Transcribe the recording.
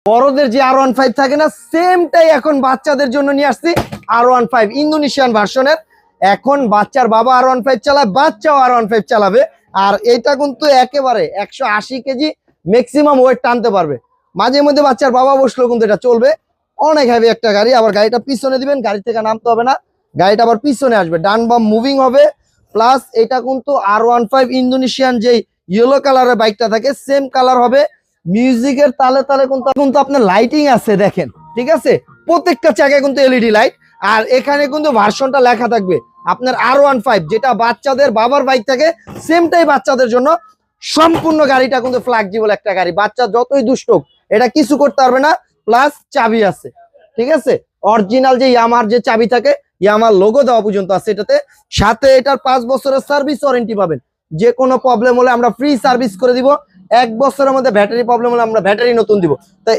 বড়দের যে R15 থাকে না, সেমটাই এখন বাচ্চাদের জন্য নিয়ে আসছি। R15 ইন্দোনেশিয়ান ভার্সনের। এখন বাচ্চার বাবা R15 চালায়, বাচ্চাও R15 চালাবে। আর এটা কিন্তু একেবারে 180 কেজি ম্যাক্সিমাম ওয়েট টানতে পারবে। মাঝে মধ্যে বাচ্চার বাবা বসলেও কিন্তু এটা চলবে। অনেক হেভি একটা গাড়ি। আবার গাড়িটা পিছনে দিবেন, গাড়ি থেকে নামতে হবে না, গাড়িটা আবার পিছনে আসবে, ডান বাম মুভিং হবে। প্লাস এটা কিন্তু R15 ইন্দোনেশিয়ান যেই ইয়েলো কালারের বাইকটা থাকে সেম কালার হবে। মিউজিকের তালে তালে কিন্তু আপনার লাইটিং আছে দেখেন, ঠিক আছে? প্রত্যেকটা চাকায় কিন্তু এলইডি লাইট। আর এখানে কিন্তু ভার্সনটা লেখা থাকবে আপনার R15, যেটা বাচ্চাদের বাবার বাইক থাকে সেমটাই বাচ্চাদের জন্য। সম্পূর্ণ গাড়িটা কিন্তু ফ্লেক্সিবল একটা গাড়ি, বাচ্চা যতই দুষ্ট হোক এটা কিছু করতে পারবে না। প্লাস চাবি আছে, ঠিক আছে? অরিজিনাল যে ইয়ামার যে চাবি থাকে, ইয়ামার লোগো দেওয়া পর্যন্ত আছে এটাতে। সাথে এটার 5 বছরের সার্ভিস ওয়ারেন্টি পাবেন। যে কোনো প্রবলেম হলে আমরা ফ্রি সার্ভিস করে দিব। 1 বছরের মধ্যে ব্যাটারি প্রবলেম হলে আমরা ব্যাটারি নতুন দিব। তাই